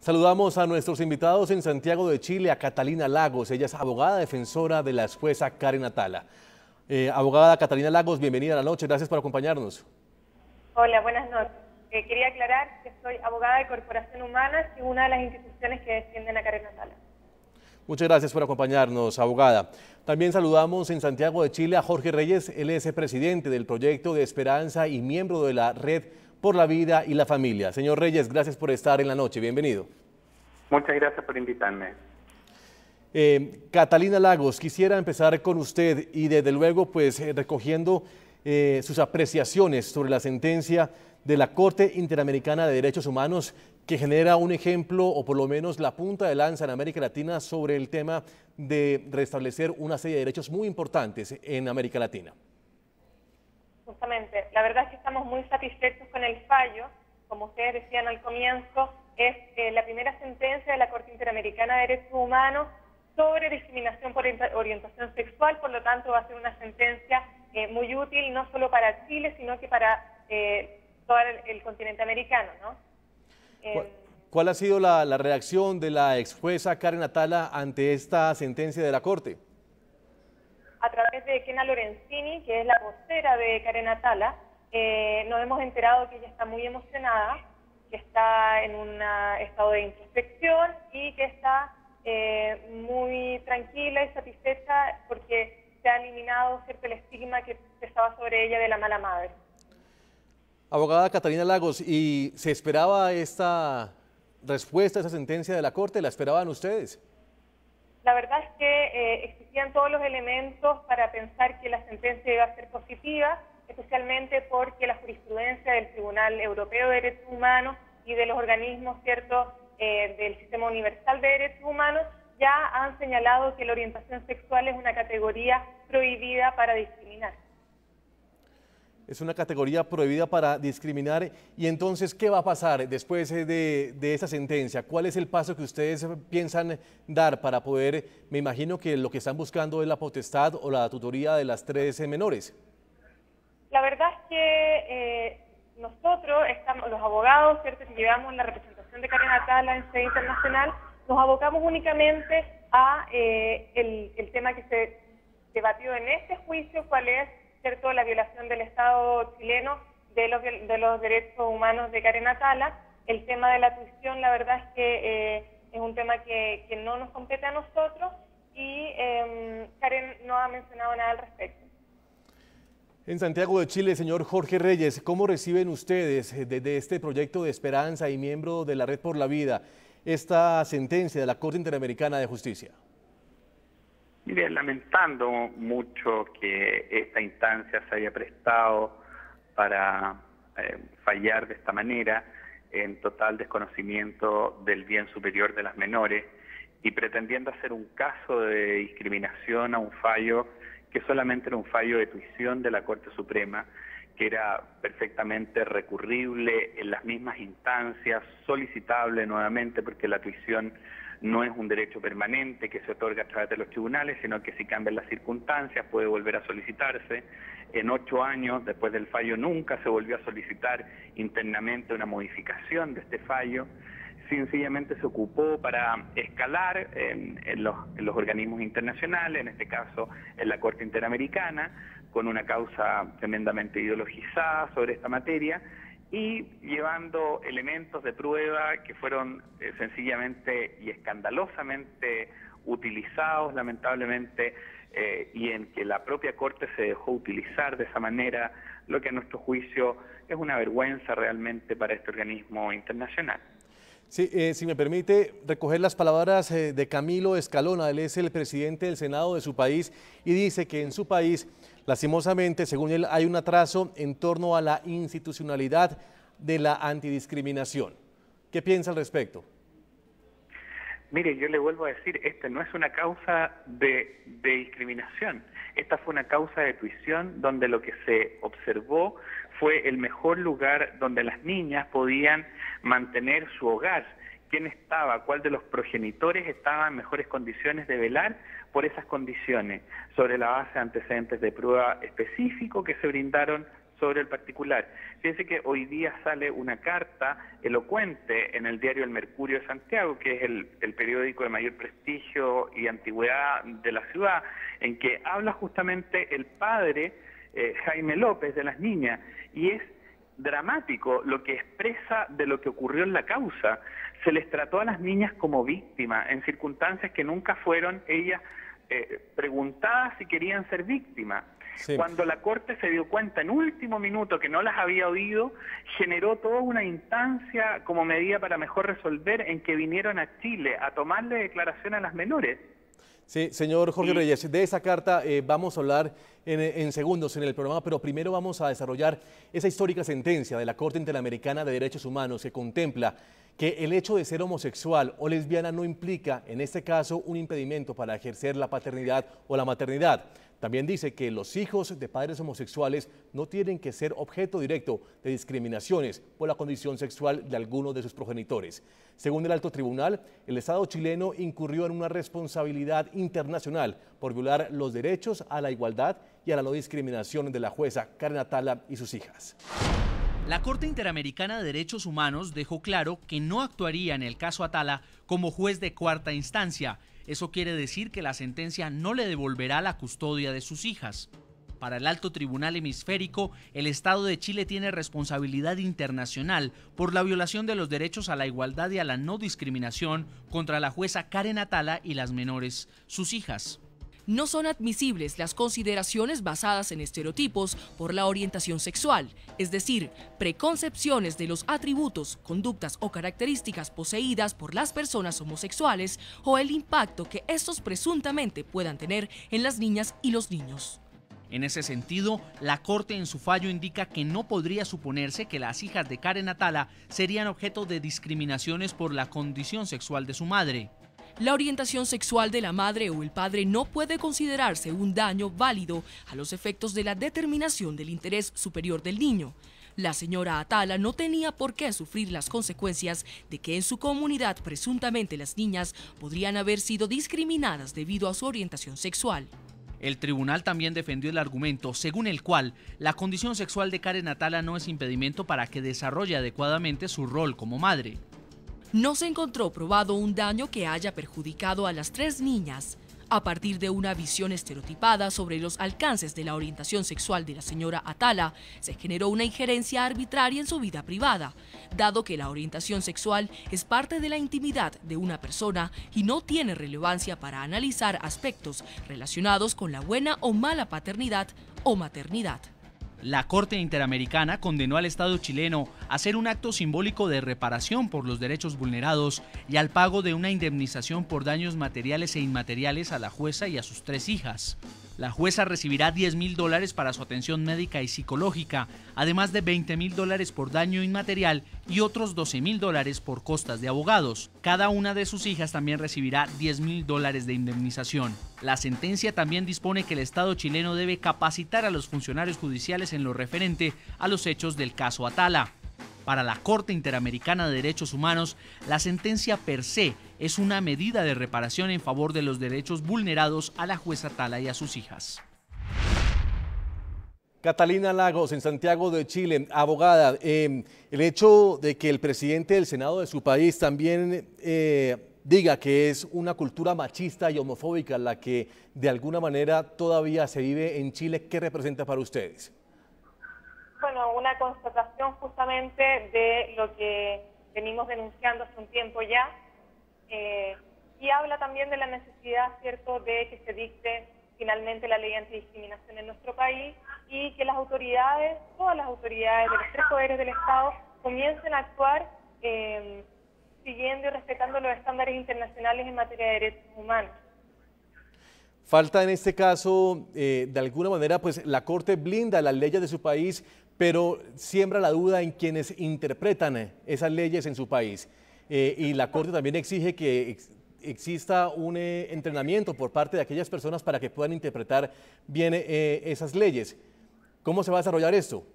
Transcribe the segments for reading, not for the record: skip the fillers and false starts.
Saludamos a nuestros invitados en Santiago de Chile, a Catalina Lagos. Ella es abogada defensora de la jueza Karen Atala. Abogada Catalina Lagos, bienvenida a la noche. Gracias por acompañarnos. Hola, buenas noches. Quería aclarar que soy abogada de Corporación Humana y una de las instituciones que defienden a Karen Atala. Muchas gracias por acompañarnos, abogada. También saludamos en Santiago de Chile a Jorge Reyes. Él es presidente del Proyecto de Esperanza y miembro de la Red por la Vida y la Familia. Señor Reyes, gracias por estar en la noche. Bienvenido. Muchas gracias por invitarme. Catalina Lagos, quisiera empezar con usted y desde luego pues recogiendo sus apreciaciones sobre la sentencia de la Corte Interamericana de Derechos Humanos que genera un ejemplo o por lo menos la punta de lanza en América Latina sobre el tema de restablecer una serie de derechos muy importantes en América Latina. Justamente, la verdad es que estamos muy satisfechos con el fallo. Como ustedes decían al comienzo, es la primera sentencia de la Corte Interamericana de Derechos Humanos sobre discriminación por orientación sexual, por lo tanto va a ser una sentencia muy útil no solo para Chile, sino que para todo el continente americano, ¿no? ¿Cuál ha sido la reacción de la ex jueza Karen Atala ante esta sentencia de la Corte? A través de Kena Lorenzini, que es la vocera de Karen Atala, nos hemos enterado que ella está muy emocionada, que está en un estado de introspección y que está muy tranquila y satisfecha porque se ha eliminado el estigma que pesaba sobre ella de la mala madre. Abogada Catalina Lagos, ¿y se esperaba esta respuesta a esa sentencia de la Corte? ¿La esperaban ustedes? La verdad es que existían todos los elementos para pensar que la sentencia iba a ser positiva, especialmente porque la jurisprudencia del Tribunal Europeo de Derechos Humanos y de los organismos, ¿cierto?, del Sistema Universal de Derechos Humanos ya han señalado que la orientación sexual es una categoría prohibida para discriminar. Es una categoría prohibida para discriminar. Y entonces, ¿qué va a pasar después de esa sentencia? ¿Cuál es el paso que ustedes piensan dar para poder, me imagino que lo que están buscando es la potestad o la tutoría de las 13 menores? La verdad es que nosotros, los abogados, ¿cierto?, que llevamos la representación de Karen Atala en sede internacional, nos abocamos únicamente a el tema que se debatió en este juicio, cuál es, ¿cierto?, la violación del Estado chileno de los derechos humanos de Karen Atala. El tema de la tuición, la verdad es que es un tema que no nos compete a nosotros y Karen no ha mencionado nada al respecto. En Santiago de Chile, señor Jorge Reyes, ¿cómo reciben ustedes desde este proyecto de Esperanza y miembro de la Red por la Vida esta sentencia de la Corte Interamericana de Justicia? Mire, lamentando mucho que esta instancia se haya prestado para fallar de esta manera, en total desconocimiento del bien superior de las menores y pretendiendo hacer un caso de discriminación a un fallo que solamente era un fallo de tuición de la Corte Suprema, que era perfectamente recurrible en las mismas instancias, solicitable nuevamente, porque la tuición no es un derecho permanente que se otorga a través de los tribunales, sino que si cambian las circunstancias puede volver a solicitarse. En 8 años, después del fallo, nunca se volvió a solicitar internamente una modificación de este fallo. Sencillamente se ocupó para escalar en los organismos internacionales, en este caso en la Corte Interamericana, con una causa tremendamente ideologizada sobre esta materia y llevando elementos de prueba que fueron sencillamente y escandalosamente utilizados, lamentablemente, y en que la propia Corte se dejó utilizar de esa manera, lo que a nuestro juicio es una vergüenza realmente para este organismo internacional. Sí, si me permite recoger las palabras de Camilo Escalona, él es el presidente del Senado de su país y dice que en su país, lastimosamente, según él, hay un atraso en torno a la institucionalidad de la antidiscriminación. ¿Qué piensa al respecto? Mire, yo le vuelvo a decir, esta no es una causa de discriminación, esta fue una causa de tuición donde lo que se observó fue el mejor lugar donde las niñas podían mantener su hogar. ¿Quién estaba? ¿Cuál de los progenitores estaba en mejores condiciones de velar por esas condiciones? Sobre la base de antecedentes de prueba específicos que se brindaron sobre el particular. Fíjense que hoy día sale una carta elocuente en el diario El Mercurio de Santiago, que es el periódico de mayor prestigio y antigüedad de la ciudad, en que habla justamente el padre Jaime López de las niñas, y es dramático lo que expresa de lo que ocurrió en la causa. Se les trató a las niñas como víctimas en circunstancias que nunca fueron ellas preguntadas si querían ser víctimas. Sí. Cuando la Corte se dio cuenta en último minuto que no las había oído, generó toda una instancia como medida para mejor resolver, en que vinieron a Chile a tomarle declaración a las menores. Sí, señor Jorge Reyes, de esa carta vamos a hablar en segundos en el programa, pero primero vamos a desarrollar esa histórica sentencia de la Corte Interamericana de Derechos Humanos que contempla que el hecho de ser homosexual o lesbiana no implica, en este caso, un impedimento para ejercer la paternidad o la maternidad. También dice que los hijos de padres homosexuales no tienen que ser objeto directo de discriminaciones por la condición sexual de alguno de sus progenitores. Según el alto tribunal, el Estado chileno incurrió en una responsabilidad internacional por violar los derechos a la igualdad y a la no discriminación de la jueza Karen Atala y sus hijas. La Corte Interamericana de Derechos Humanos dejó claro que no actuaría en el caso Atala como juez de cuarta instancia. Eso quiere decir que la sentencia no le devolverá la custodia de sus hijas. Para el Alto Tribunal Hemisférico, el Estado de Chile tiene responsabilidad internacional por la violación de los derechos a la igualdad y a la no discriminación contra la jueza Karen Atala y las menores, sus hijas. No son admisibles las consideraciones basadas en estereotipos por la orientación sexual, es decir, preconcepciones de los atributos, conductas o características poseídas por las personas homosexuales o el impacto que estos presuntamente puedan tener en las niñas y los niños. En ese sentido, la Corte en su fallo indica que no podría suponerse que las hijas de Karen Atala serían objeto de discriminaciones por la condición sexual de su madre. La orientación sexual de la madre o el padre no puede considerarse un daño válido a los efectos de la determinación del interés superior del niño. La señora Atala no tenía por qué sufrir las consecuencias de que en su comunidad presuntamente las niñas podrían haber sido discriminadas debido a su orientación sexual. El tribunal también defendió el argumento según el cual la condición sexual de Karen Atala no es impedimento para que desarrolle adecuadamente su rol como madre. No se encontró probado un daño que haya perjudicado a las tres niñas. A partir de una visión estereotipada sobre los alcances de la orientación sexual de la señora Atala, se generó una injerencia arbitraria en su vida privada, dado que la orientación sexual es parte de la intimidad de una persona y no tiene relevancia para analizar aspectos relacionados con la buena o mala paternidad o maternidad. La Corte Interamericana condenó al Estado chileno a hacer un acto simbólico de reparación por los derechos vulnerados y al pago de una indemnización por daños materiales e inmateriales a la jueza y a sus tres hijas. La jueza recibirá $10.000 para su atención médica y psicológica, además de $20.000 por daño inmaterial y otros $12.000 por costas de abogados. Cada una de sus hijas también recibirá $10.000 de indemnización. La sentencia también dispone que el Estado chileno debe capacitar a los funcionarios judiciales en lo referente a los hechos del caso Atala. Para la Corte Interamericana de Derechos Humanos, la sentencia per se es una medida de reparación en favor de los derechos vulnerados a la jueza Atala y a sus hijas. Catalina Lagos, en Santiago de Chile, abogada, el hecho de que el presidente del Senado de su país también diga que es una cultura machista y homofóbica la que de alguna manera todavía se vive en Chile, ¿qué representa para ustedes? Bueno, una constatación justamente de lo que venimos denunciando hace un tiempo ya, y habla también de la necesidad, ¿cierto?, de que se dicte finalmente la ley antidiscriminación en nuestro país y que las autoridades, todas las autoridades de los tres poderes del Estado, comiencen a actuar siguiendo y respetando los estándares internacionales en materia de derechos humanos. Falta en este caso, de alguna manera, pues la Corte blinda las leyes de su país, pero siembra la duda en quienes interpretan esas leyes en su país. Y la Corte también exige que exista un entrenamiento por parte de aquellas personas para que puedan interpretar bien esas leyes. ¿Cómo se va a desarrollar esto?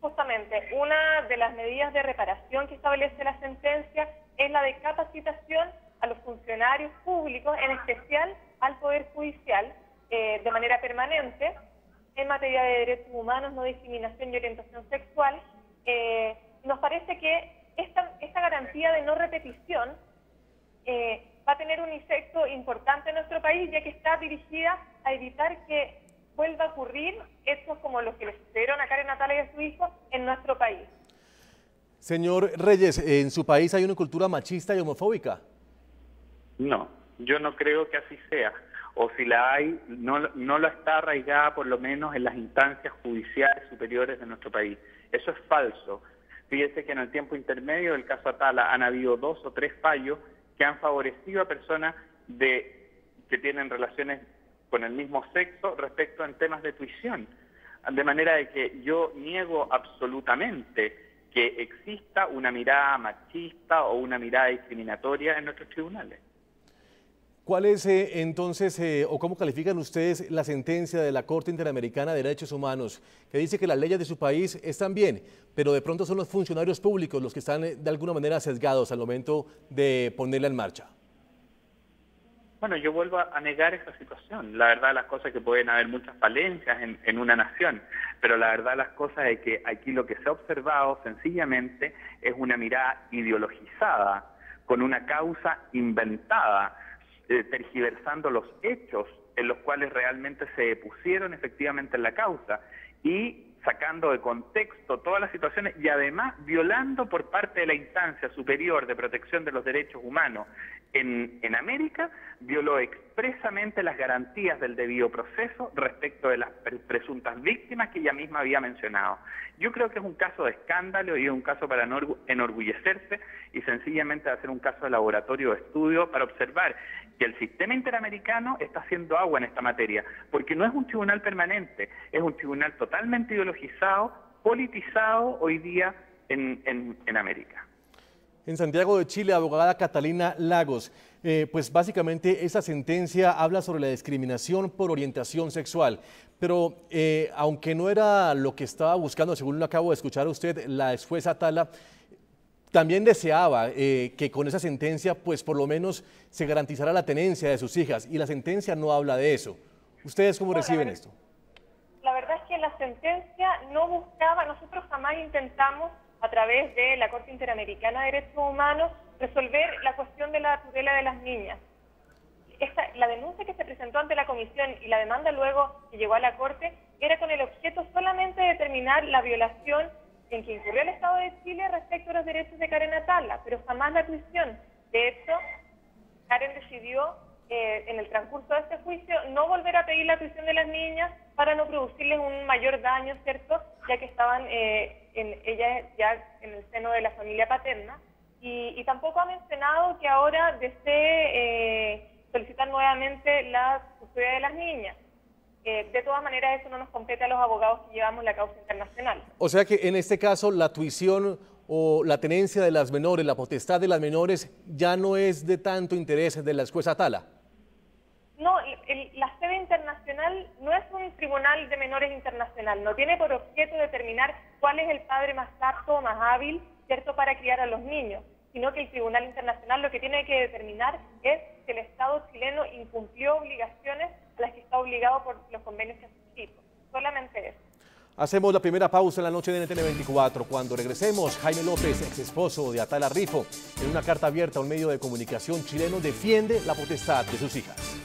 Justamente, una de las medidas de reparación que establece la sentencia es la de capacitación a los funcionarios públicos, en especial al Poder Judicial, de manera permanente, en materia de derechos humanos, no discriminación y orientación sexual. Nos parece que esta garantía de no repetición va a tener un efecto importante en nuestro país, ya que está dirigida a evitar que vuelva a ocurrir hechos como los que le sucedieron a Karen Atala y a su hijo en nuestro país. Señor Reyes, ¿en su país hay una cultura machista y homofóbica? No, yo no creo que así sea. O si la hay, no la está arraigada por lo menos en las instancias judiciales superiores de nuestro país. Eso es falso. Fíjese que en el tiempo intermedio del caso Atala han habido 2 o 3 fallos que han favorecido a personas que tienen relaciones con el mismo sexo respecto en temas de tuición. De manera de que yo niego absolutamente que exista una mirada machista o una mirada discriminatoria en nuestros tribunales. ¿Cuál es entonces, o cómo califican ustedes la sentencia de la Corte Interamericana de Derechos Humanos, que dice que las leyes de su país están bien, pero de pronto son los funcionarios públicos los que están de alguna manera sesgados al momento de ponerla en marcha? Bueno, yo vuelvo a negar esa situación. La verdad de las cosas es que pueden haber muchas falencias en una nación, pero la verdad de las cosas es que aquí lo que se ha observado sencillamente es una mirada ideologizada, con una causa inventada, tergiversando los hechos en los cuales realmente se pusieron efectivamente en la causa y sacando de contexto todas las situaciones y además violando por parte de la instancia superior de protección de los derechos humanos en América, violó expresamente las garantías del debido proceso respecto de las presuntas víctimas que ella misma había mencionado. Yo creo que es un caso de escándalo y es un caso para enorgullecerse y sencillamente hacer un caso de laboratorio de estudio para observar que el sistema interamericano está haciendo agua en esta materia, porque no es un tribunal permanente, es un tribunal totalmente ideologizado, politizado hoy día en América. En Santiago de Chile, abogada Catalina Lagos, pues básicamente esa sentencia habla sobre la discriminación por orientación sexual, pero aunque no era lo que estaba buscando, según lo acabo de escuchar a usted, la ex jueza Atala, también deseaba que con esa sentencia, pues por lo menos se garantizara la tenencia de sus hijas, y la sentencia no habla de eso. ¿Ustedes cómo reciben esto? La verdad es que la sentencia no buscaba, nosotros jamás intentamos, a través de la Corte Interamericana de Derechos Humanos, resolver la cuestión de la tutela de las niñas. La denuncia que se presentó ante la Comisión y la demanda luego que llegó a la Corte era con el objeto solamente de determinar la violación en que incurrió el Estado de Chile respecto a los derechos de Karen Atala, pero jamás la tuición. De hecho, Karen decidió en el transcurso de este juicio no volver a pedir la tuición de las niñas para no producirles un mayor daño, ¿cierto?, ya que estaban ellas ya en el seno de la familia paterna, y tampoco ha mencionado que ahora desee solicitar nuevamente la custodia de las niñas. De todas maneras, eso no nos compete a los abogados que llevamos la causa internacional. O sea que en este caso la tuición o la tenencia de las menores, la potestad de las menores, ya no es de tanto interés de la ex jueza Atala. No, la sede internacional no es un tribunal de menores internacional, no tiene por objeto determinar cuál es el padre más apto o más hábil, ¿cierto?, para criar a los niños, sino que el tribunal internacional lo que tiene que determinar es que el Estado chileno incumplió obligaciones a las que está obligado por los convenios que ha suscrito. Solamente eso. Hacemos la primera pausa en la noche de NTN 24. Cuando regresemos, Jaime López, ex esposo de Atala Rifo, en una carta abierta a un medio de comunicación chileno, defiende la potestad de sus hijas.